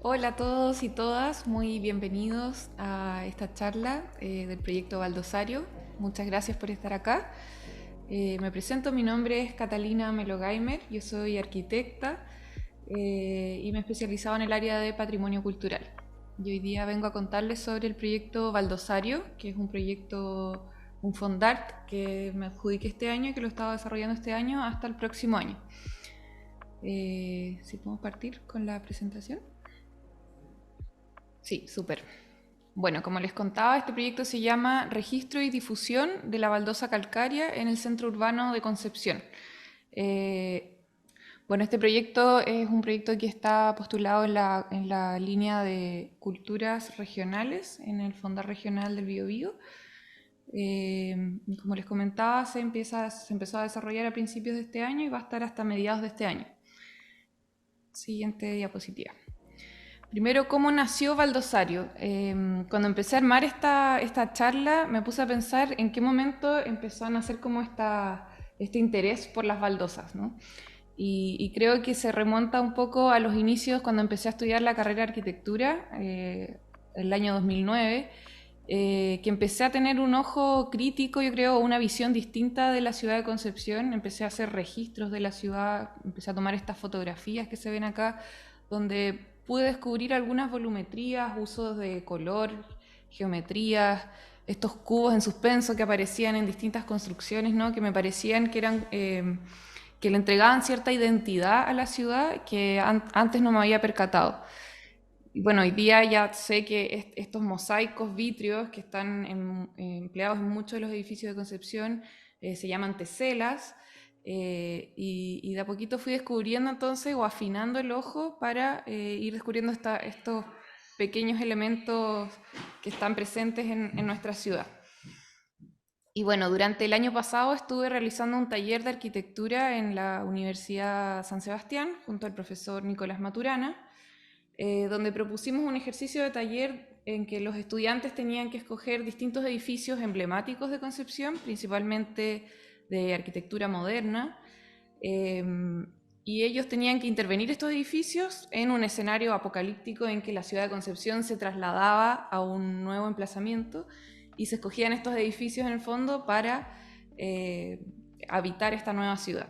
Hola a todos y todas, muy bienvenidos a esta charla del proyecto Baldosario. Muchas gracias por estar acá. Me presento, mi nombre es Catalina Melogaimer, yo soy arquitecta y me he especializado en el área de patrimonio cultural. Y hoy día vengo a contarles sobre el proyecto Baldosario, que es un proyecto, un fondart que me adjudiqué este año y que lo he estado desarrollando este año hasta el próximo año. Si podemos partir con la presentación. Sí, súper. Bueno, como les contaba, este proyecto se llama Registro y Difusión de la Baldosa Calcárea en el Centro Urbano de Concepción. Eh, bueno, este proyecto es un proyecto que está postulado en la línea de culturas regionales, en el Fondar Regional del Biobío. Como les comentaba, se empezó a desarrollar a principios de este año y va a estar hasta mediados de este año. Siguiente diapositiva. Primero, ¿cómo nació Baldosario? Cuando empecé a armar esta charla, me puse a pensar en qué momento empezó a nacer como este interés por las baldosas, ¿no? Y creo que se remonta un poco a los inicios cuando empecé a estudiar la carrera de arquitectura, el año 2009, que empecé a tener un ojo crítico, yo creo, una visión distinta de la ciudad de Concepción. Empecé a hacer registros de la ciudad, empecé a tomar estas fotografías que se ven acá, donde pude descubrir algunas volumetrías, usos de color, geometrías, estos cubos en suspenso que aparecían en distintas construcciones, ¿no? Que me parecían que eran que le entregaban cierta identidad a la ciudad que antes no me había percatado. Y bueno, hoy día ya sé que estos mosaicos vitreos que están empleados en muchos de los edificios de Concepción se llaman teselas, y de a poquito fui descubriendo entonces o afinando el ojo para ir descubriendo estos pequeños elementos que están presentes en nuestra ciudad. Y bueno, durante el año pasado estuve realizando un taller de arquitectura en la Universidad San Sebastián junto al profesor Nicolás Maturana, donde propusimos un ejercicio de taller en que los estudiantes tenían que escoger distintos edificios emblemáticos de Concepción, principalmente de arquitectura moderna, eh, y ellos tenían que intervenir estos edificios en un escenario apocalíptico en que la ciudad de Concepción se trasladaba a un nuevo emplazamiento y se escogían estos edificios en el fondo para habitar esta nueva ciudad.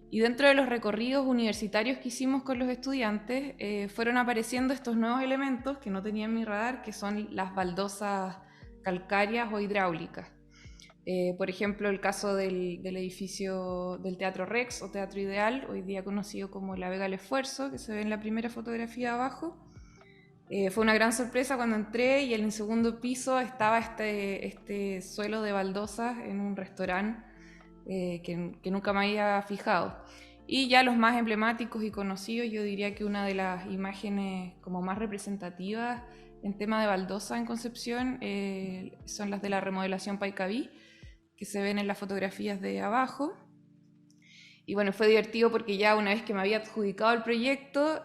Y dentro de los recorridos universitarios que hicimos con los estudiantes, fueron apareciendo estos nuevos elementos que no tenía en mi radar, que son las baldosas calcáreas o hidráulicas. Por ejemplo, el caso del edificio del Teatro Rex o Teatro Ideal, hoy día conocido como La Vega del Esfuerzo, que se ve en la primera fotografía abajo. Fue una gran sorpresa cuando entré y en el segundo piso estaba este suelo de baldosas en un restaurante que nunca me había fijado. Y ya los más emblemáticos y conocidos, yo diría que una de las imágenes como más representativas en tema de baldosa en Concepción son las de la remodelación Paicaví, que se ven en las fotografías de abajo. Y bueno, fue divertido porque ya una vez que me había adjudicado el proyecto,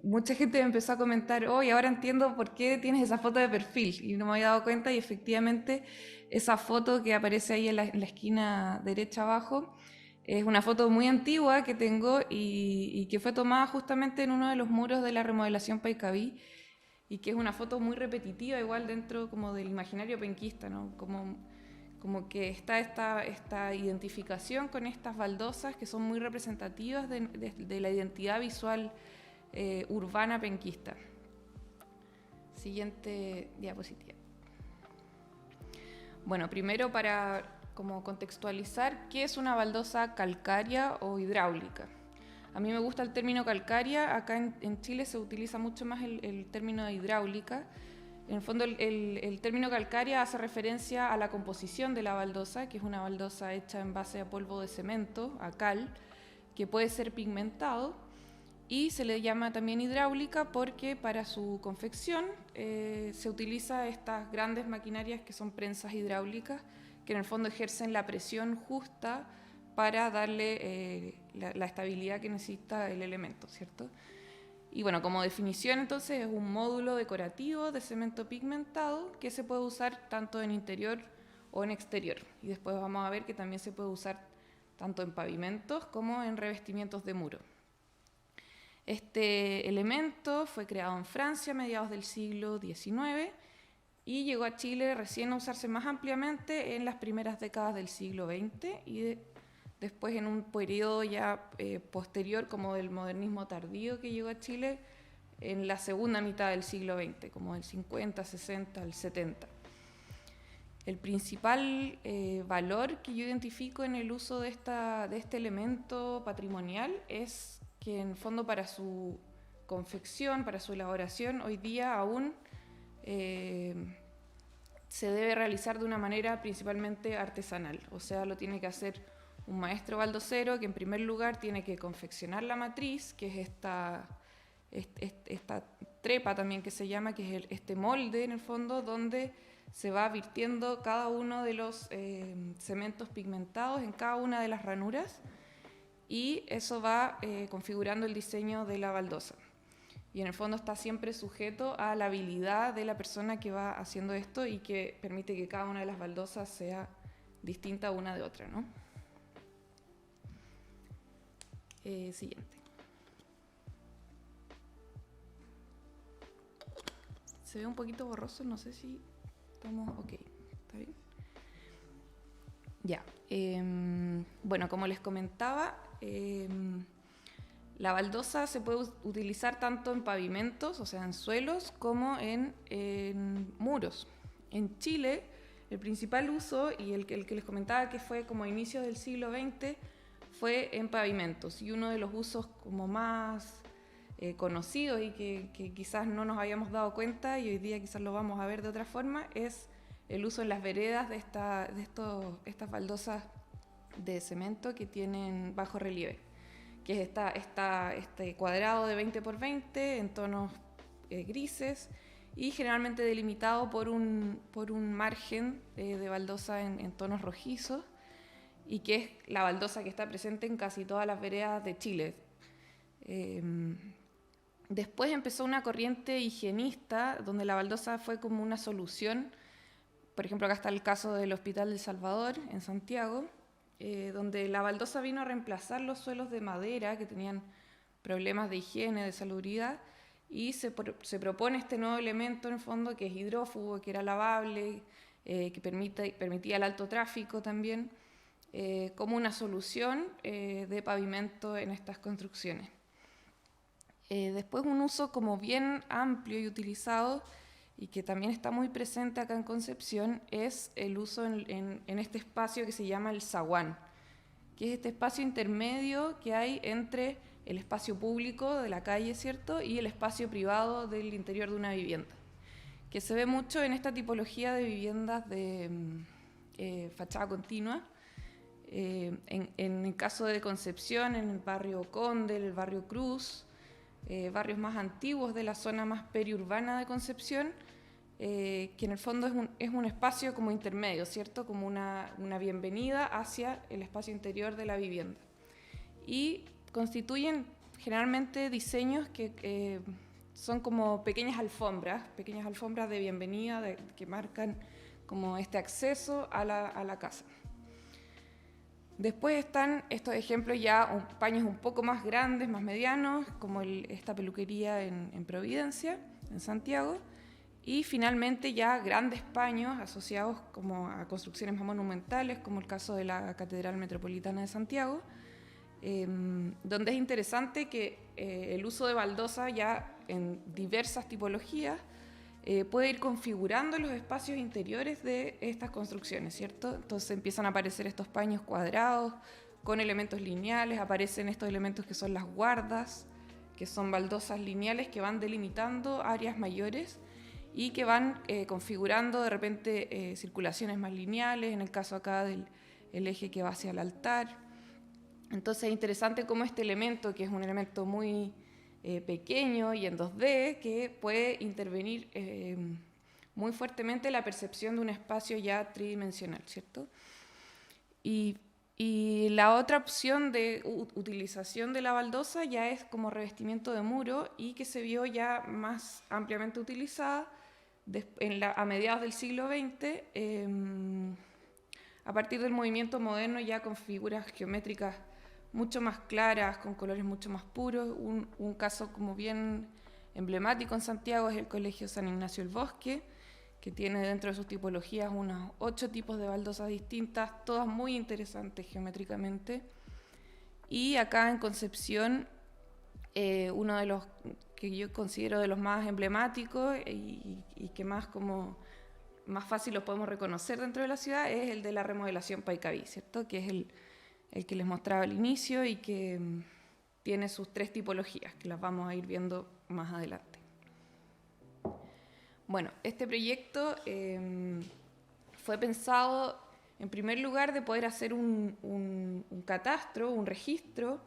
mucha gente me empezó a comentar, oh, y ahora entiendo por qué tienes esa foto de perfil. Y no me había dado cuenta y efectivamente esa foto que aparece ahí en la esquina derecha abajo es una foto muy antigua que tengo y que fue tomada justamente en uno de los muros de la remodelación Paicaví y que es una foto muy repetitiva igual dentro como del imaginario penquista, ¿no? Como que está esta identificación con estas baldosas que son muy representativas de la identidad visual urbana penquista. Siguiente diapositiva. Bueno, primero para como contextualizar, ¿qué es una baldosa calcárea o hidráulica? A mí me gusta el término calcárea, acá en Chile se utiliza mucho más el término de hidráulica. En el fondo el término calcárea hace referencia a la composición de la baldosa, que es una baldosa hecha en base a polvo de cemento, a cal, que puede ser pigmentado, y se le llama también hidráulica porque para su confección se utiliza estas grandes maquinarias que son prensas hidráulicas, que en el fondo ejercen la presión justa para darle la estabilidad que necesita el elemento, ¿cierto? Y bueno, como definición entonces es un módulo decorativo de cemento pigmentado que se puede usar tanto en interior o en exterior. Y después vamos a ver que también se puede usar tanto en pavimentos como en revestimientos de muro. Este elemento fue creado en Francia a mediados del siglo XIX y llegó a Chile recién a usarse más ampliamente en las primeras décadas del siglo XX y después en un periodo ya posterior como del modernismo tardío que llegó a Chile en la segunda mitad del siglo XX, como del 50, 60, al 70. El principal valor que yo identifico en el uso de este elemento patrimonial es que en el fondo para su confección, para su elaboración, hoy día aún se debe realizar de una manera principalmente artesanal, o sea, lo tiene que hacer un maestro baldosero que en primer lugar tiene que confeccionar la matriz, que es esta trepa también que se llama, que es este molde en el fondo donde se va virtiendo cada uno de los cementos pigmentados en cada una de las ranuras y eso va configurando el diseño de la baldosa. Y en el fondo está siempre sujeto a la habilidad de la persona que va haciendo esto y que permite que cada una de las baldosas sea distinta una de otra, ¿no? Siguiente. Se ve un poquito borroso, no sé si estamos... Ok, ¿está bien? Ya. Bueno, como les comentaba, la baldosa se puede utilizar tanto en pavimentos, o sea, en suelos, como en muros. En Chile, el principal uso, y el que les comentaba que fue como a inicios del siglo XX, fue en pavimentos. Y uno de los usos como más conocidos y que quizás no nos habíamos dado cuenta, y hoy día quizás lo vamos a ver de otra forma, es el uso en las veredas de estas baldosas de cemento que tienen bajo relieve, que es este cuadrado de 20 por 20 en tonos grises y generalmente delimitado por un margen de baldosa en tonos rojizos, y que es la baldosa que está presente en casi todas las veredas de Chile. Después empezó una corriente higienista donde la baldosa fue como una solución. Por ejemplo, acá está el caso del Hospital del Salvador en Santiago, donde la baldosa vino a reemplazar los suelos de madera que tenían problemas de higiene, de salubridad, y se propone este nuevo elemento en el fondo que es hidrófugo, que era lavable, que permitía el alto tráfico también, como una solución de pavimento en estas construcciones. Después un uso como bien amplio y utilizado y que también está muy presente acá en Concepción es el uso en este espacio que se llama el zaguán, que es este espacio intermedio que hay entre el espacio público de la calle, ¿cierto?, y el espacio privado del interior de una vivienda, que se ve mucho en esta tipología de viviendas de fachada continua. En el caso de Concepción, en el barrio Conde, el barrio Cruz, barrios más antiguos de la zona más periurbana de Concepción, que en el fondo es un espacio como intermedio, ¿cierto? Como una bienvenida hacia el espacio interior de la vivienda. Y constituyen generalmente diseños que son como pequeñas alfombras de bienvenida que marcan como este acceso a la casa. Después están estos ejemplos ya, paños un poco más grandes, más medianos, como esta peluquería en Providencia, en Santiago, y finalmente ya grandes paños asociados como a construcciones más monumentales, como el caso de la Catedral Metropolitana de Santiago, donde es interesante que el uso de baldosa ya en diversas tipologías puede ir configurando los espacios interiores de estas construcciones, ¿cierto? Entonces empiezan a aparecer estos paños cuadrados con elementos lineales, aparecen estos elementos que son las guardas, que son baldosas lineales que van delimitando áreas mayores y que van configurando de repente circulaciones más lineales, en el caso acá del eje que va hacia el altar. Entonces es interesante cómo este elemento, que es un elemento muy pequeño y en 2D, que puede intervenir muy fuertemente la percepción de un espacio ya tridimensional, ¿cierto? Y la otra opción de utilización de la baldosa ya es como revestimiento de muro y que se vio ya más ampliamente utilizada a mediados del siglo XX, a partir del movimiento moderno ya con figuras geométricas mucho más claras, con colores mucho más puros. Un caso como bien emblemático en Santiago es el Colegio San Ignacio del Bosque, que tiene dentro de sus tipologías unos 8 tipos de baldosas distintas, todas muy interesantes geométricamente. Y acá en Concepción, uno de los que yo considero de los más emblemáticos y que más fácil los podemos reconocer dentro de la ciudad es el de la remodelación Paicaví, ¿cierto? Que es el que les mostraba al inicio y que tiene sus 3 tipologías, que las vamos a ir viendo más adelante. Bueno, este proyecto fue pensado en primer lugar de poder hacer un catastro, un registro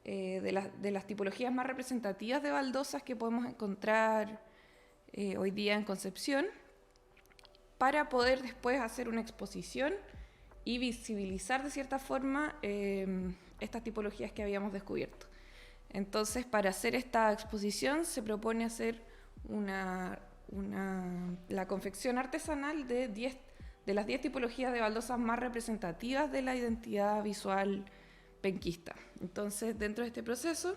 de las tipologías más representativas de baldosas que podemos encontrar hoy día en Concepción, para poder después hacer una exposición y visibilizar de cierta forma estas tipologías que habíamos descubierto. Entonces, para hacer esta exposición se propone hacer la confección artesanal de las 10 tipologías de baldosas más representativas de la identidad visual penquista. Entonces, dentro de este proceso,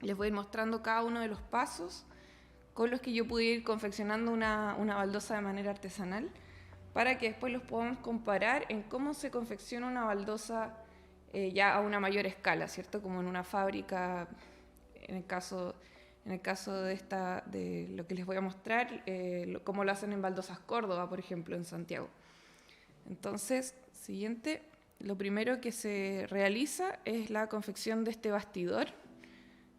les voy a ir mostrando cada uno de los pasos con los que yo pude ir confeccionando una baldosa de manera artesanal, para que después los podamos comparar en cómo se confecciona una baldosa ya a una mayor escala, ¿cierto? Como en una fábrica, en el caso de lo que les voy a mostrar, cómo lo hacen en Baldosas Córdoba, por ejemplo, en Santiago. Entonces, siguiente, lo primero que se realiza es la confección de este bastidor.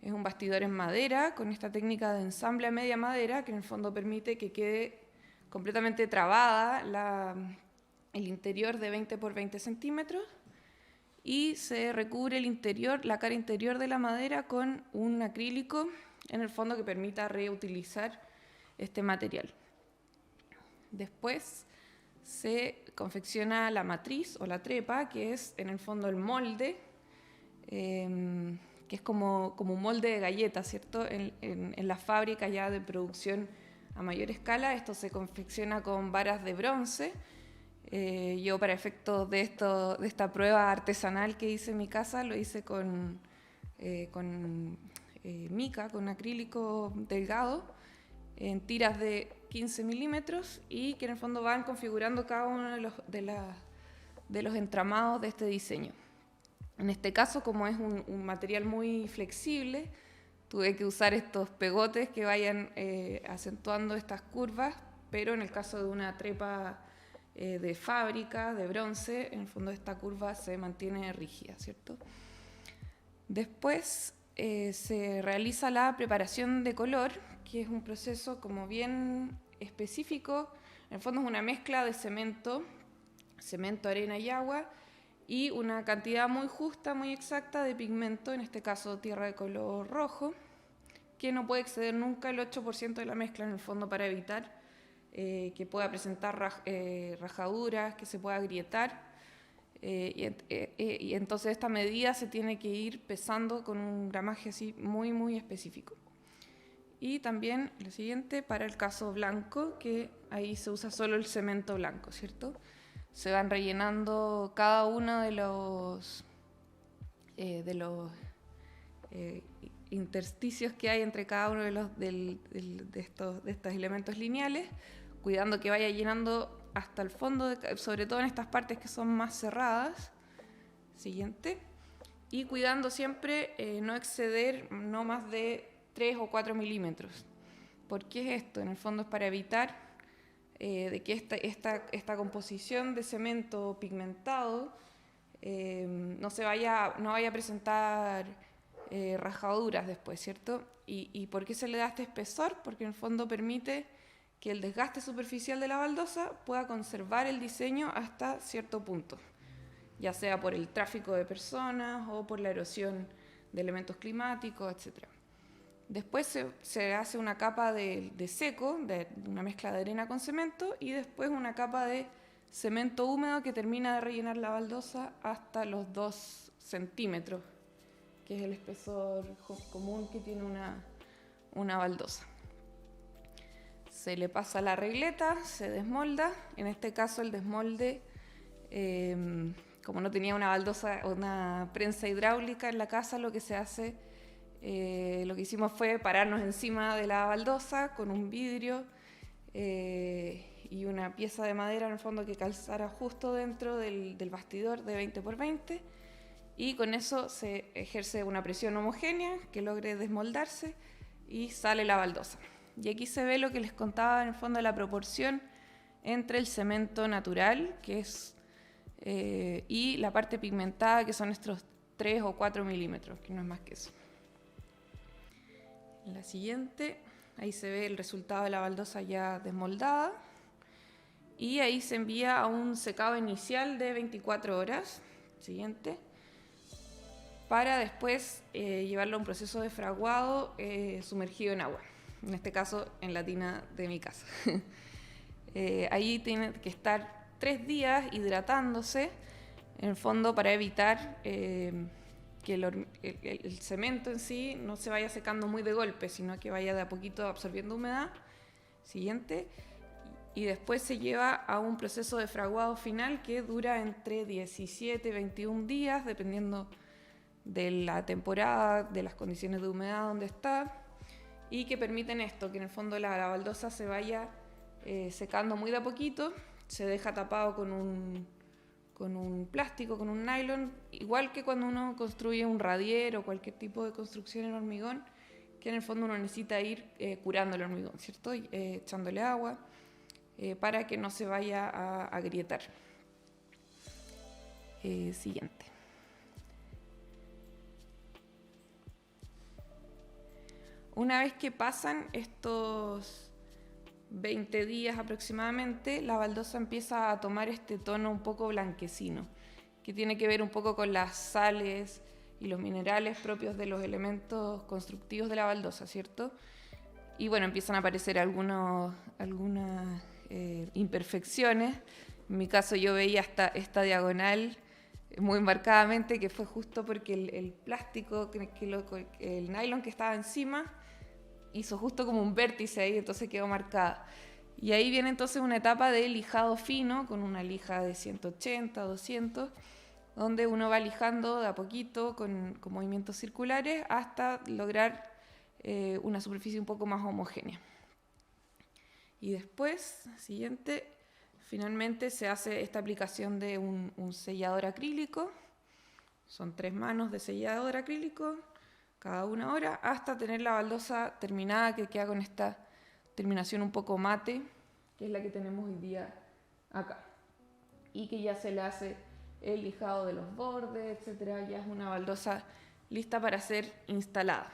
Es un bastidor en madera con esta técnica de ensamble a media madera, que en el fondo permite que quede completamente trabada el interior de 20 por 20 centímetros, y se recubre el interior, la cara interior de la madera, con un acrílico en el fondo que permita reutilizar este material. Después se confecciona la matriz o la trepa, que es en el fondo el molde, que es como un molde de galleta, ¿cierto? En las fábricas ya de producción a mayor escala, esto se confecciona con varas de bronce. Yo, para efectos de esta prueba artesanal que hice en mi casa, lo hice con mica, con acrílico delgado, en tiras de 15 milímetros, y que en el fondo van configurando cada uno de los entramados de este diseño. En este caso, como es un material muy flexible, tuve que usar estos pegotes que vayan acentuando estas curvas, pero en el caso de una trepa de fábrica, de bronce, en el fondo esta curva se mantiene rígida, ¿cierto? Después se realiza la preparación de color, que es un proceso como bien específico. En el fondo es una mezcla de cemento, arena y agua, y una cantidad muy justa, muy exacta de pigmento, en este caso tierra de color rojo, que no puede exceder nunca el 8% de la mezcla, en el fondo, para evitar que pueda presentar rajaduras, que se pueda agrietar. Y entonces esta medida se tiene que ir pesando con un gramaje así muy, muy específico. Y también lo siguiente, para el caso blanco, que ahí se usa solo el cemento blanco, ¿cierto? Se van rellenando cada uno de los intersticios que hay entre cada uno de estos elementos lineales, cuidando que vaya llenando hasta el fondo, sobre todo en estas partes que son más cerradas. Siguiente. Y cuidando siempre no exceder no más de 3 o 4 milímetros. ¿Por qué es esto? En el fondo es para evitar de que esta composición de cemento pigmentado no vaya a presentar rajaduras después, ¿cierto? ¿Y por qué se le da este espesor? Porque en el fondo permite que el desgaste superficial de la baldosa pueda conservar el diseño hasta cierto punto, ya sea por el tráfico de personas o por la erosión de elementos climáticos, etc. Después se hace una capa de seco, de una mezcla de arena con cemento, y después una capa de cemento húmedo que termina de rellenar la baldosa hasta los 2 centímetros, que es el espesor común que tiene una baldosa. Se le pasa la regleta, se desmolda. En este caso el desmolde como no tenía una baldosa o una prensa hidráulica en la casa, lo que se hace, lo que hicimos fue pararnos encima de la baldosa con un vidrio y una pieza de madera en el fondo que calzara justo dentro del bastidor de 20 por 20, y con eso se ejerce una presión homogénea que logre desmoldarse y sale la baldosa. Y aquí se ve lo que les contaba en el fondo, la proporción entre el cemento natural, que es, y la parte pigmentada, que son estos 3 o 4 milímetros, que no es más que eso. En la siguiente, ahí se ve el resultado de la baldosa ya desmoldada, y ahí se envía a un secado inicial de 24 horas, siguiente, para después llevarlo a un proceso de fraguado sumergido en agua, en este caso en la tina de mi casa. Ahí tiene que estar 3 días hidratándose, en el fondo, para evitar que el cemento en sí no se vaya secando muy de golpe, sino que vaya de a poquito absorbiendo humedad. Siguiente. Y después se lleva a un proceso de fraguado final que dura entre 17 y 21 días, dependiendo de la temporada, de las condiciones de humedad donde está, y que permiten esto, que en el fondo la baldosa se vaya secando muy de a poquito. Se deja tapado con un plástico, con un nylon, igual que cuando uno construye un radier o cualquier tipo de construcción en hormigón, que en el fondo uno necesita ir curando el hormigón, ¿cierto? Echándole agua para que no se vaya a agrietar. Siguiente. Una vez que pasan estos 20 días aproximadamente, la baldosa empieza a tomar este tono un poco blanquecino, que tiene que ver un poco con las sales y los minerales propios de los elementos constructivos de la baldosa, ¿cierto? Y bueno, empiezan a aparecer algunas imperfecciones. En mi caso yo veía esta diagonal muy marcadamente, que fue justo porque el plástico, el nylon que estaba encima, hizo justo como un vértice ahí, entonces quedó marcada. Y ahí viene entonces una etapa de lijado fino, con una lija de 180, 200, donde uno va lijando de a poquito con movimientos circulares hasta lograr una superficie un poco más homogénea. Y después, siguiente, finalmente se hace esta aplicación de un sellador acrílico. Son 3 manos de sellador acrílico, cada 1 hora, hasta tener la baldosa terminada, que queda con esta terminación un poco mate, que es la que tenemos hoy día acá. Y que ya se le hace el lijado de los bordes, etc. Ya es una baldosa lista para ser instalada.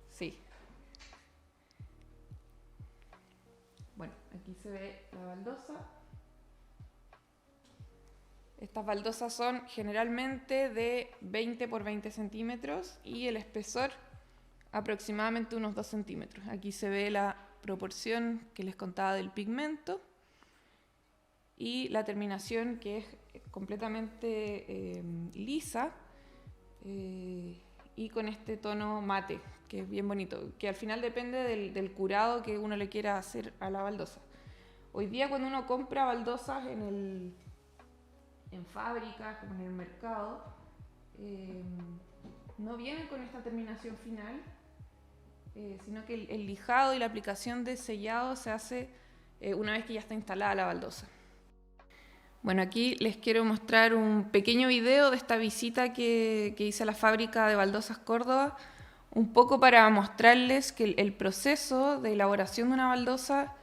Sí. Bueno, aquí se ve la baldosa. Estas baldosas son generalmente de 20 por 20 centímetros y el espesor aproximadamente unos 2 centímetros. Aquí se ve la proporción que les contaba del pigmento y la terminación, que es completamente lisa y con este tono mate, que es bien bonito, que al final depende del curado que uno le quiera hacer a la baldosa. Hoy día, cuando uno compra baldosas en fábricas, como en el mercado, no vienen con esta terminación final, sino que el lijado y la aplicación de sellado se hace una vez que ya está instalada la baldosa. Bueno, aquí les quiero mostrar un pequeño video de esta visita que hice a la fábrica de Baldosas Córdoba, un poco para mostrarles que el proceso de elaboración de una baldosa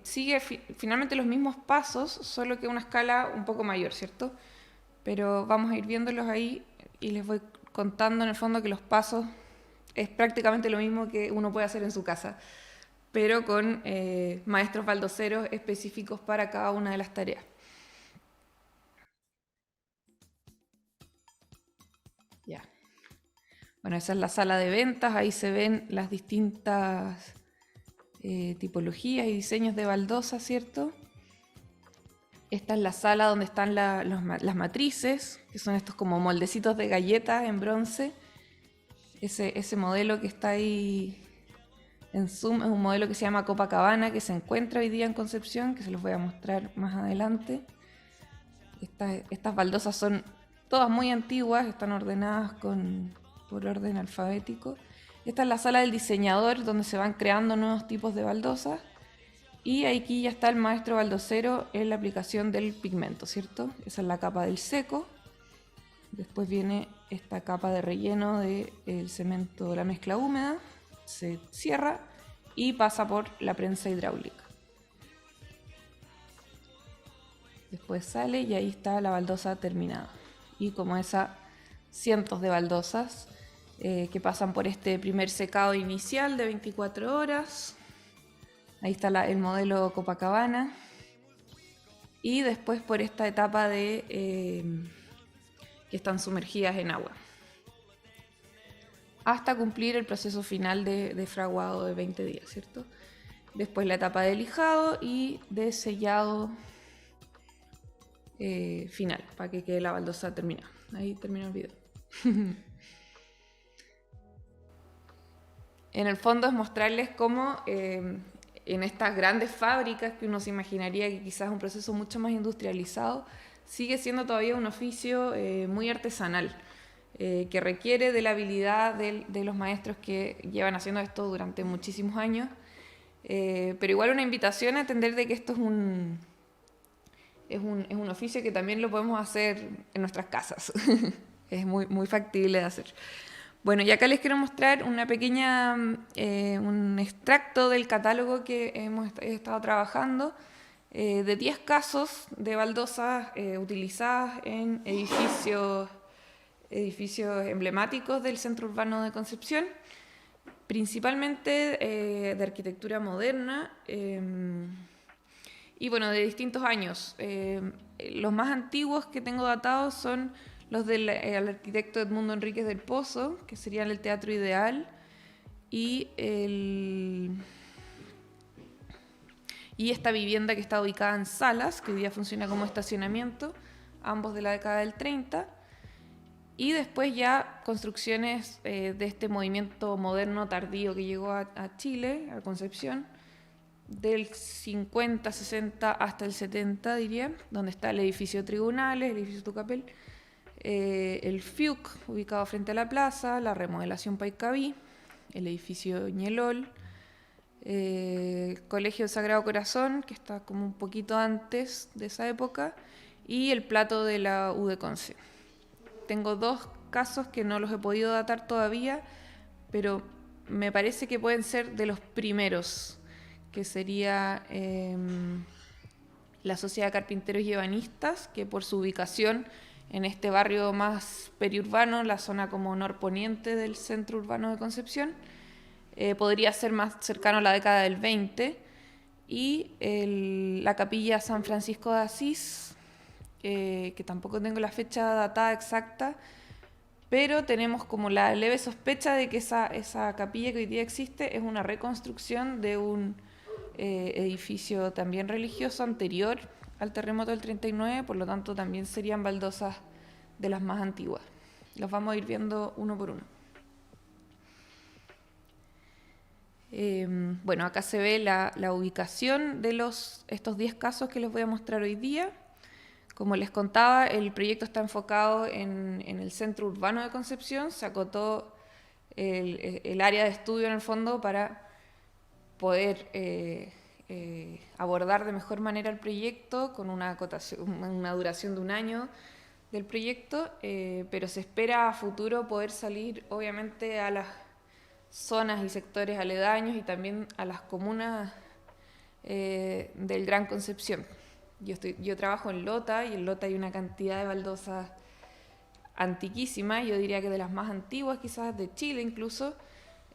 sigue finalmente los mismos pasos, solo que a una escala un poco mayor, ¿cierto? Pero vamos a ir viéndolos ahí y les voy contando en el fondo que los pasos es prácticamente lo mismo que uno puede hacer en su casa, pero con maestros baldoseros específicos para cada una de las tareas. Ya. Bueno, esa es la sala de ventas, ahí se ven las distintas tipologías y diseños de baldosa, ¿cierto? Esta es la sala donde están las matrices, que son estos como moldecitos de galletas en bronce. Ese modelo que está ahí En Zoom es un modelo que se llama Copacabana, que se encuentra hoy día en Concepción, que se los voy a mostrar más adelante. Estas baldosas son todas muy antiguas, están ordenadas por orden alfabético. Esta es la sala del diseñador, donde se van creando nuevos tipos de baldosas. Y aquí ya está el maestro baldosero en la aplicación del pigmento, ¿cierto? Esa es la capa del seco. Después viene esta capa de relleno del cemento, la mezcla húmeda. Se cierra y pasa por la prensa hidráulica. Después sale y ahí está la baldosa terminada. Y como esa, cientos de baldosas que pasan por este primer secado inicial de 24 horas. Ahí está el modelo Copacabana. Y después por esta etapa de que están sumergidas en agua. Hasta cumplir el proceso final de fraguado de 20 días, ¿cierto? Después la etapa de lijado y de sellado final, para que quede la baldosa terminada. Ahí termina el video. En el fondo es mostrarles cómo en estas grandes fábricas que uno se imaginaría que quizás es un proceso mucho más industrializado, sigue siendo todavía un oficio muy artesanal, que requiere de la habilidad de los maestros que llevan haciendo esto durante muchísimos años, pero igual una invitación a entender de que esto es un oficio que también lo podemos hacer en nuestras casas. Es muy factible de hacer. Bueno, y acá les quiero mostrar una pequeña, un extracto del catálogo que he estado trabajando de 10 casos de baldosas utilizadas en edificios emblemáticos del centro urbano de Concepción, principalmente de arquitectura moderna y bueno, de distintos años. Los más antiguos que tengo datados son los del arquitecto Edmundo Enríquez del Pozo, que serían el Teatro Ideal, y esta vivienda que está ubicada en Salas, que hoy día funciona como estacionamiento, ambos de la década del 30, y después ya construcciones de este movimiento moderno tardío que llegó a Chile, a Concepción, del 50, 60 hasta el 70, diría, donde está el edificio Tribunales, el edificio Tucapel, el FIUC, ubicado frente a la plaza, la remodelación Paicabí, el edificio Ñelol, Colegio del Sagrado Corazón, que está como un poquito antes de esa época, y el plato de la U de Conce. Tengo 2 casos que no los he podido datar todavía, pero me parece que pueden ser de los primeros, que sería la Sociedad de Carpinteros y Ebanistas, que por su ubicación en este barrio más periurbano, la zona como norponiente del centro urbano de Concepción, podría ser más cercano a la década del 20, y la capilla San Francisco de Asís, que tampoco tengo la fecha datada exacta, pero tenemos como la leve sospecha de que esa capilla que hoy día existe es una reconstrucción de un edificio también religioso anterior al terremoto del 39, por lo tanto también serían baldosas de las más antiguas. Los vamos a ir viendo uno por uno. Bueno, acá se ve la ubicación de estos 10 casos que les voy a mostrar hoy día. Como les contaba, el proyecto está enfocado en el centro urbano de Concepción. Se acotó el área de estudio en el fondo para poder abordar de mejor manera el proyecto con una duración de 1 año del proyecto, pero se espera a futuro poder salir obviamente a las zonas y sectores aledaños y también a las comunas del Gran Concepción. Yo trabajo en Lota, y en Lota hay una cantidad de baldosas antiquísimas, yo diría que de las más antiguas quizás de Chile incluso,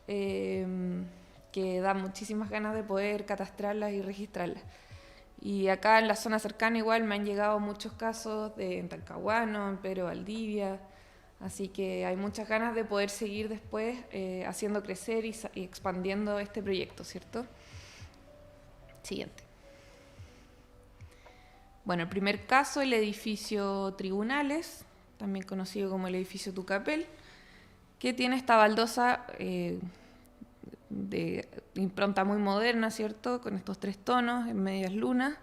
que da muchísimas ganas de poder catastrarlas y registrarlas. Y acá en la zona cercana igual me han llegado muchos casos en Talcahuano, en Pedro Valdivia, así que hay muchas ganas de poder seguir después haciendo crecer y expandiendo este proyecto, ¿cierto? Siguiente. Bueno, el primer caso, el edificio Tribunales, también conocido como el edificio Tucapel, que tiene esta baldosa de impronta muy moderna, ¿cierto? Con estos 3 tonos en medias lunas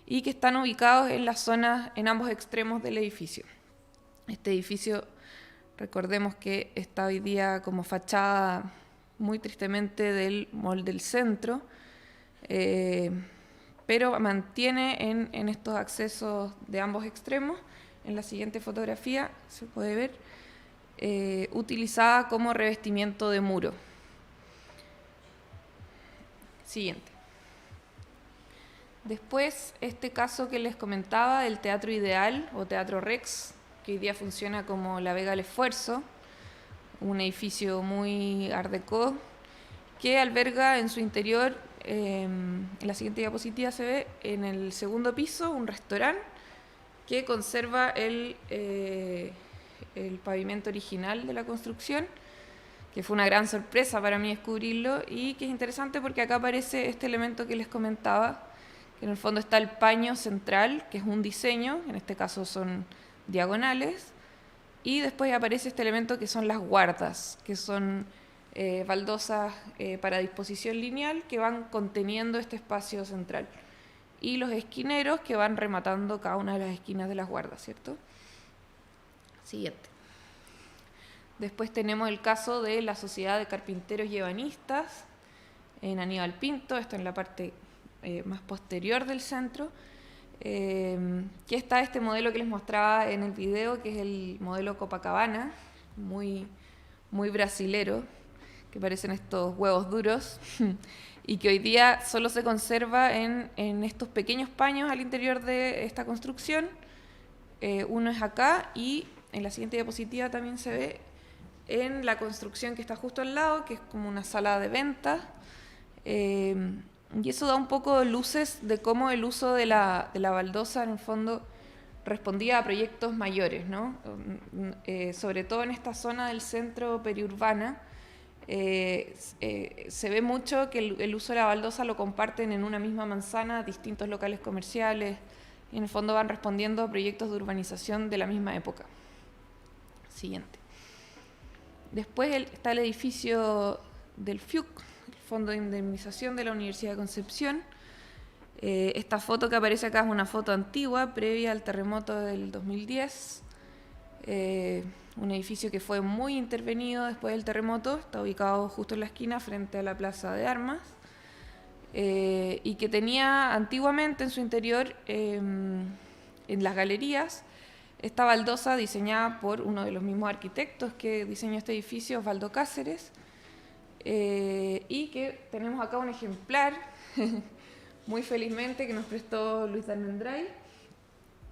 y que están ubicados en las zonas, en ambos extremos del edificio. Este edificio, recordemos que está hoy día como fachada muy tristemente del Mall del Centro, pero mantiene en estos accesos de ambos extremos. En la siguiente fotografía se puede ver utilizada como revestimiento de muro. Siguiente. Después, este caso que les comentaba del Teatro Ideal o Teatro Rex, que hoy día funciona como La Vega del Esfuerzo, un edificio muy art déco que alberga en su interior, en la siguiente diapositiva se ve en el segundo piso un restaurante que conserva el pavimento original de la construcción, que fue una gran sorpresa para mí descubrirlo y que es interesante porque acá aparece este elemento que les comentaba, que en el fondo está el paño central, que es un diseño, en este caso son diagonales, y después aparece este elemento que son las guardas, que son baldosas para disposición lineal que van conteniendo este espacio central, y los esquineros que van rematando cada una de las esquinas de las guardas, ¿cierto? Siguiente. Después tenemos el caso de la Sociedad de Carpinteros y Ebanistas en Aníbal Pinto, esto en la parte más posterior del centro, que está este modelo que les mostraba en el video, que es el modelo Copacabana, muy, muy brasilero, que parecen estos huevos duros, y que hoy día solo se conserva en estos pequeños paños al interior de esta construcción. Uno es acá y en la siguiente diapositiva también se ve en la construcción que está justo al lado, que es como una sala de ventas. Y eso da un poco luces de cómo el uso de la baldosa en el fondo respondía a proyectos mayores, ¿no? Sobre todo en esta zona del centro periurbana, se ve mucho que el uso de la baldosa lo comparten en una misma manzana distintos locales comerciales y en el fondo van respondiendo a proyectos de urbanización de la misma época. Siguiente. Después está el edificio del FIUC, el Fondo de Indemnización de la Universidad de Concepción. Esta foto que aparece acá es una foto antigua, previa al terremoto del 2010. Un edificio que fue muy intervenido después del terremoto, está ubicado justo en la esquina frente a la Plaza de Armas, y que tenía antiguamente en su interior, en las galerías, esta baldosa diseñada por uno de los mismos arquitectos que diseñó este edificio, Osvaldo Cáceres, y que tenemos acá un ejemplar, muy felizmente, que nos prestó Luis Almendray,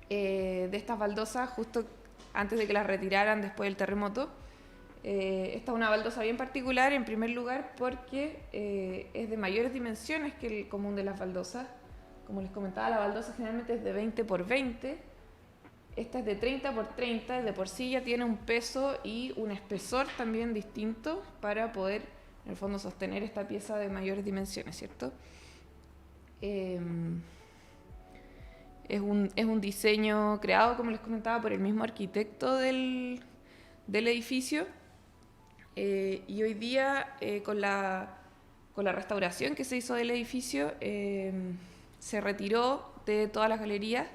de estas baldosas justo antes de que las retiraran después del terremoto. Esta es una baldosa bien particular, en primer lugar, porque es de mayores dimensiones que el común de las baldosas. Como les comentaba, la baldosa generalmente es de 20 por 20. Esta es de 30 por 30, de por sí ya tiene un peso y un espesor también distinto para poder, en el fondo, sostener esta pieza de mayores dimensiones, ¿cierto? Es un diseño creado, como les comentaba, por el mismo arquitecto del edificio, y hoy día, con la restauración que se hizo del edificio, se retiró de todas las galerías.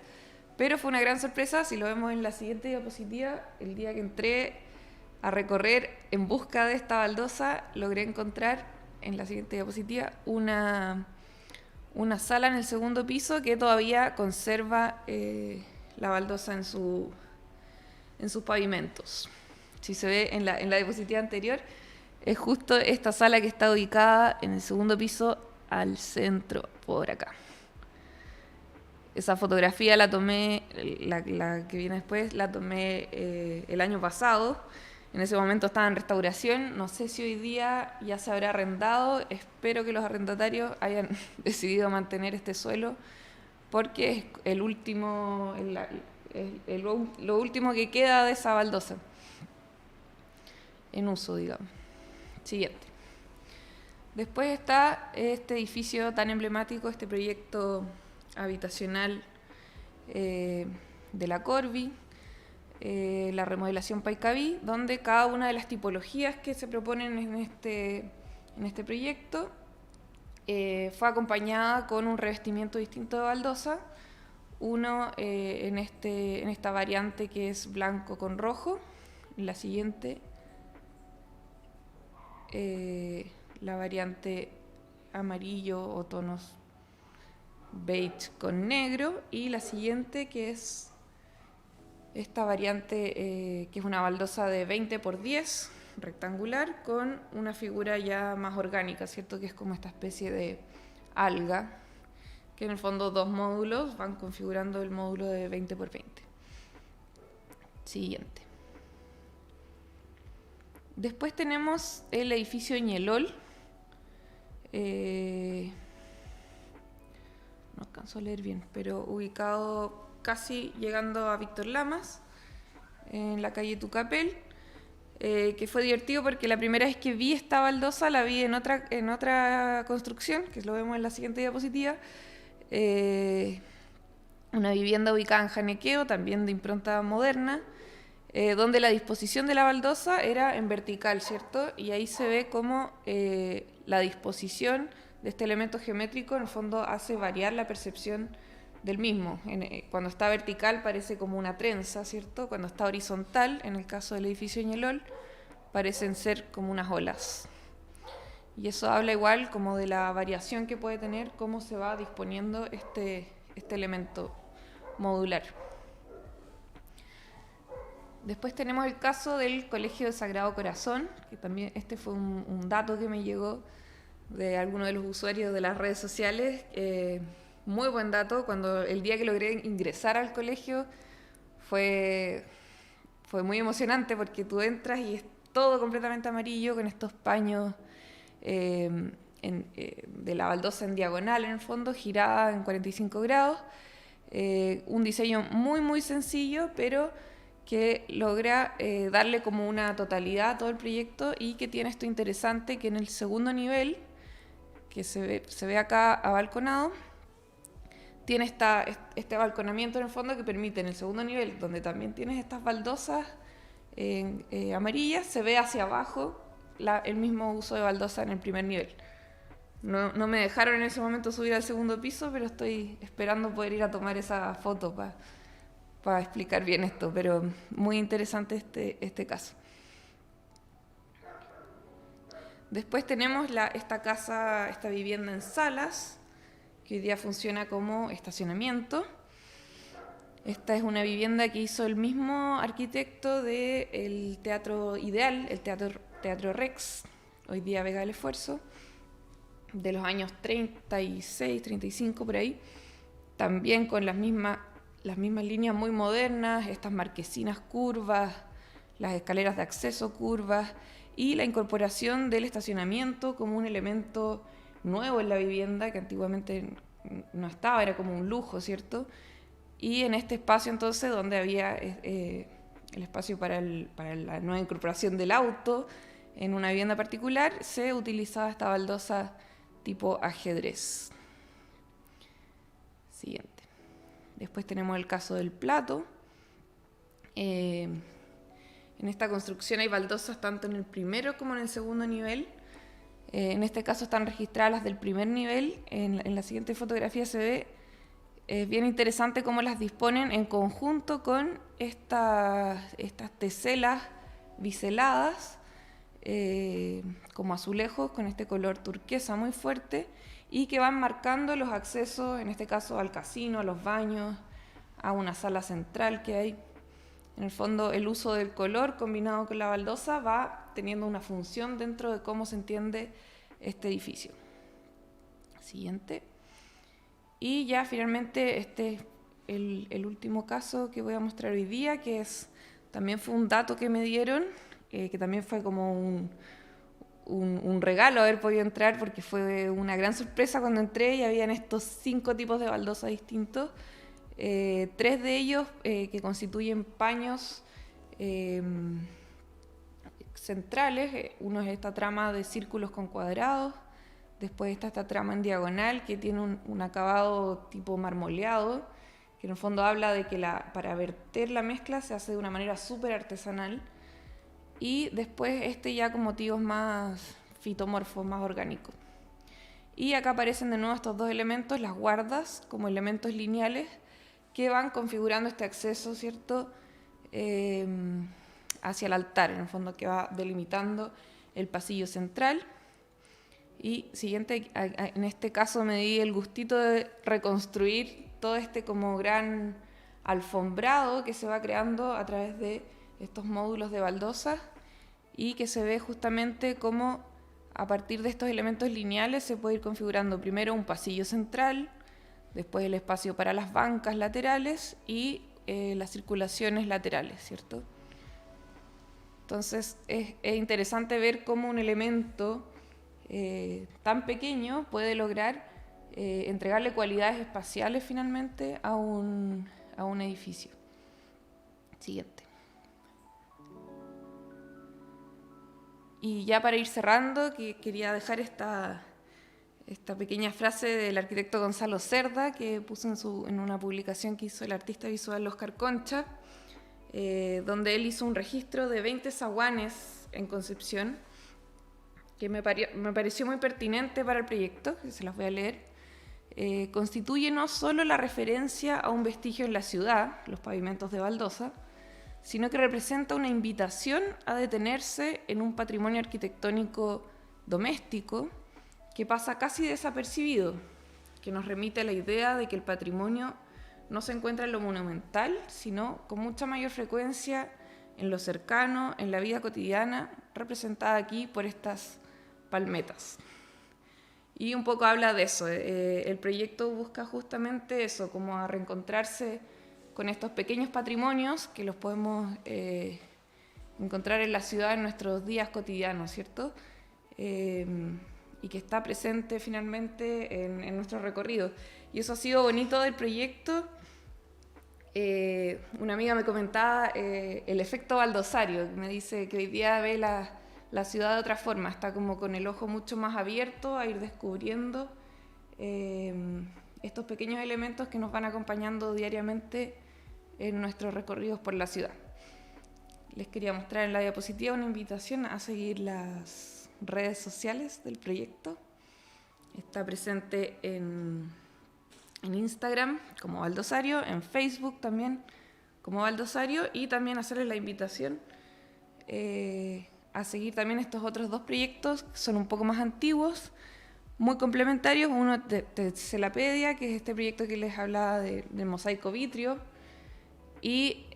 Pero fue una gran sorpresa, si lo vemos en la siguiente diapositiva, el día que entré a recorrer en busca de esta baldosa, logré encontrar en la siguiente diapositiva una sala en el segundo piso que todavía conserva la baldosa en sus pavimentos. Si se ve en la diapositiva anterior, es justo esta sala que está ubicada en el segundo piso al centro, por acá. Esa fotografía la tomé, la que viene después, la tomé el año pasado. En ese momento estaba en restauración. No sé si hoy día ya se habrá arrendado. Espero que los arrendatarios hayan decidido mantener este suelo, porque es el último, lo último que queda de esa baldosa en uso, digamos. Siguiente. Después está este edificio tan emblemático, este proyecto habitacional de la Corvi, la remodelación Paicaví, donde cada una de las tipologías que se proponen en en este proyecto. Fue acompañada con un revestimiento distinto de baldosa, uno en esta variante que es blanco con rojo, la siguiente la variante amarillo o tonos beige con negro, y la siguiente que es esta variante que es una baldosa de 20 por 10 rectangular con una figura ya más orgánica, ¿cierto? Que es como esta especie de alga, que en el fondo dos módulos van configurando el módulo de 20 por 20. Siguiente. Después tenemos el edificio Ñelol. No alcanzo a leer bien, pero ubicado casi llegando a Víctor Lamas, en la calle Tucapel. Que fue divertido porque la primera vez que vi esta baldosa la vi en otra construcción, que lo vemos en la siguiente diapositiva, una vivienda ubicada en Janequeo, también de impronta moderna, donde la disposición de la baldosa era en vertical, ¿cierto? Y ahí se ve cómo la disposición de este elemento geométrico en el fondo hace variar la percepción del mismo. Cuando está vertical parece como una trenza, ¿cierto? Cuando está horizontal, en el caso del edificio Ñelol, parecen ser como unas olas. Y eso habla igual como de la variación que puede tener, cómo se va disponiendo este elemento modular. Después tenemos el caso del Colegio del Sagrado Corazón, que también este fue un dato que me llegó de alguno de los usuarios de las redes sociales. Muy buen dato. El día que logré ingresar al colegio fue muy emocionante porque tú entras y es todo completamente amarillo con estos paños de la baldosa en diagonal en el fondo, girada en 45 grados. Un diseño muy muy sencillo, pero que logra darle como una totalidad a todo el proyecto, y que tiene esto interesante que en el segundo nivel, que se ve acá abalconado, tiene este abalconamiento en el fondo que permite en el segundo nivel, donde también tienes estas baldosas amarillas, se ve hacia abajo el mismo uso de baldosa en el primer nivel. No me dejaron en ese momento subir al segundo piso, pero estoy esperando poder ir a tomar esa foto para explicar bien esto, pero muy interesante este caso. Después tenemos esta vivienda en Salas, que hoy día funciona como estacionamiento. Esta es una vivienda que hizo el mismo arquitecto del Teatro Ideal, el Teatro Rex, hoy día Vega del Esfuerzo, de los años 36, 35 por ahí, también con las mismas líneas muy modernas, estas marquesinas curvas, las escaleras de acceso curvas, y la incorporación del estacionamiento como un elemento nuevo en la vivienda que antiguamente no estaba, era como un lujo, ¿cierto? Y en este espacio entonces donde había el espacio para la nueva incorporación del auto en una vivienda particular, se utilizaba esta baldosa tipo ajedrez. Siguiente. Después tenemos el caso del Plato. En esta construcción hay baldosas tanto en el primero como en el segundo nivel. En este caso están registradas las del primer nivel. En la siguiente fotografía se ve bien interesante cómo las disponen en conjunto con estas teselas biseladas, como azulejos con este color turquesa muy fuerte, y que van marcando los accesos, en este caso al casino, a los baños, a una sala central que hay. En el fondo, el uso del color combinado con la baldosa va teniendo una función dentro de cómo se entiende este edificio. Siguiente. Y ya finalmente este es el último caso que voy a mostrar hoy día, que también fue un dato que me dieron, que también fue como un regalo haber podido entrar, porque fue una gran sorpresa cuando entré y habían estos 5 tipos de baldosa distintos. 3 de ellos que constituyen paños centrales. Uno es esta trama de círculos con cuadrados. Después está esta trama en diagonal que tiene un acabado tipo marmoleado, que en el fondo habla de que para verter la mezcla se hace de una manera súper artesanal. Y después ya con motivos más fitomorfos, más orgánicos. Y acá aparecen de nuevo estos dos elementos, las guardas, como elementos lineales, que van configurando este acceso, ¿cierto?, hacia el altar, en el fondo, que va delimitando el pasillo central. Y siguiente, en este caso me di el gustito de reconstruir todo este como gran alfombrado que se va creando a través de estos módulos de baldosas y que se ve justamente cómo a partir de estos elementos lineales se puede ir configurando primero un pasillo central, después el espacio para las bancas laterales y las circulaciones laterales, ¿cierto? Entonces es interesante ver cómo un elemento tan pequeño puede lograr entregarle cualidades espaciales finalmente a un edificio. Siguiente. Y ya para ir cerrando, quería dejar esta pequeña frase del arquitecto Gonzalo Cerda, que puso en una publicación que hizo el artista visual Oscar Concha, donde él hizo un registro de 20 zaguanes en Concepción, que me pareció muy pertinente para el proyecto, que se las voy a leer. Constituye no solo la referencia a un vestigio en la ciudad, los pavimentos de baldosa, sino que representa una invitación a detenerse en un patrimonio arquitectónico doméstico que pasa casi desapercibido, que nos remite a la idea de que el patrimonio no se encuentra en lo monumental, sino con mucha mayor frecuencia en lo cercano, en la vida cotidiana, representada aquí por estas palmetas. Y un poco habla de eso. El proyecto busca justamente eso, como a reencontrarse con estos pequeños patrimonios que los podemos encontrar en la ciudad en nuestros días cotidianos, ¿cierto? Y que está presente finalmente en nuestro recorrido. Y eso ha sido bonito del proyecto. Una amiga me comentaba el efecto baldosario, me dice que hoy día ve la ciudad de otra forma, está como con el ojo mucho más abierto a ir descubriendo estos pequeños elementos que nos van acompañando diariamente en nuestros recorridos por la ciudad. Les quería mostrar en la diapositiva una invitación a seguir las redes sociales del proyecto. Está presente en Instagram como Baldosario, en Facebook también como Baldosario, y también hacerles la invitación a seguir también estos otros dos proyectos que son un poco más antiguos, muy complementarios. Uno de Celapedia, que es este proyecto que les hablaba del mosaico vitrio, y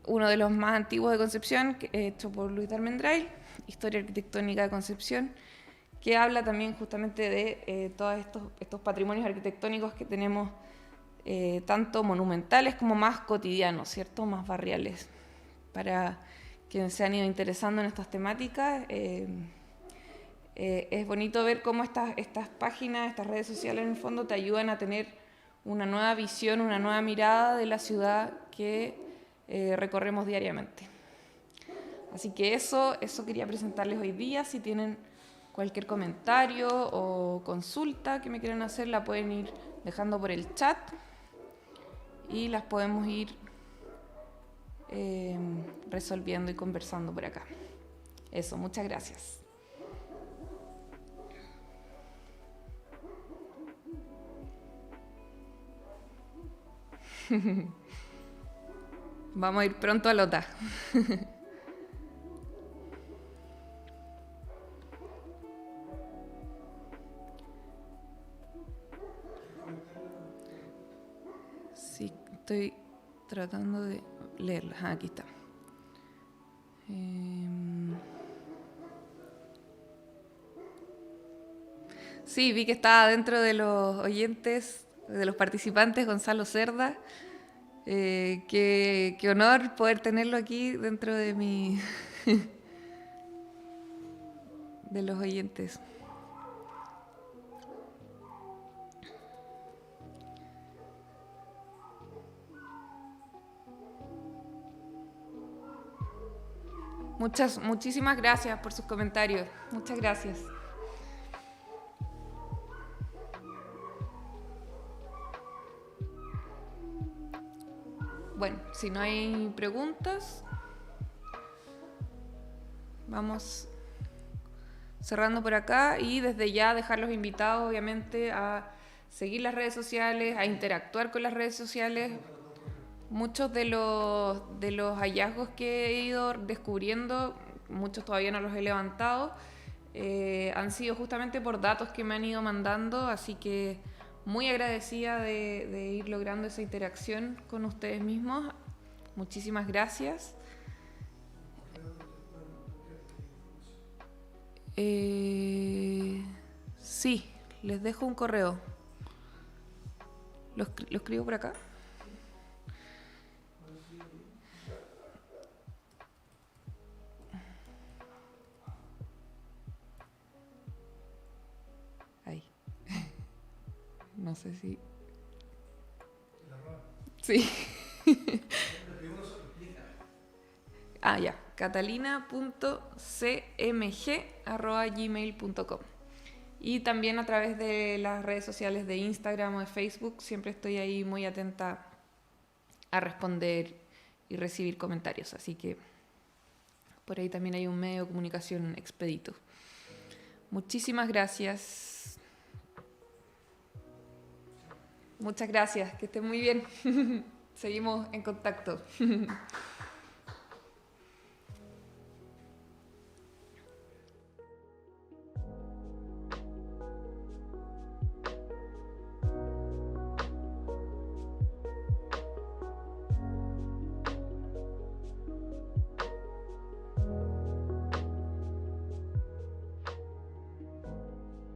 uno de los más antiguos de Concepción, hecho por Luis de Almendray, Historia Arquitectónica de Concepción, que habla también justamente de todos estos patrimonios arquitectónicos que tenemos, tanto monumentales como más cotidianos, ¿cierto? Más barriales. Para quienes se han ido interesando en estas temáticas, es bonito ver cómo estas páginas, estas redes sociales en el fondo te ayudan a tener una nueva visión, una nueva mirada de la ciudad que recorremos diariamente. Así que eso quería presentarles hoy día. Si tienen cualquier comentario o consulta que me quieran hacer, la pueden ir dejando por el chat y las podemos ir resolviendo y conversando por acá. Eso, muchas gracias. Vamos a ir pronto a Lota. Sí, estoy tratando de leerla. Aquí está. Sí, vi que estaba dentro de los oyentes, de los participantes, Gonzalo Cerda. Qué honor poder tenerlo aquí dentro de de los oyentes. Muchísimas gracias por sus comentarios. Muchas gracias. Bueno, si no hay preguntas, vamos cerrando por acá y desde ya dejarlos invitados, obviamente, a seguir las redes sociales, a interactuar con las redes sociales. Muchos de los hallazgos que he ido descubriendo, muchos todavía no los he levantado, han sido justamente por datos que me han ido mandando, así que muy agradecida de ir logrando esa interacción con ustedes mismos. Muchísimas gracias. Sí, les dejo un correo. ¿Lo escribo por acá? Ahí. No sé si... Sí. Ah, ya. catalina.cmg@gmail.com. Y también a través de las redes sociales de Instagram o de Facebook, siempre estoy ahí muy atenta a responder y recibir comentarios. Así que por ahí también hay un medio de comunicación expedito. Muchísimas gracias. Muchas gracias, que estén muy bien. Seguimos en contacto.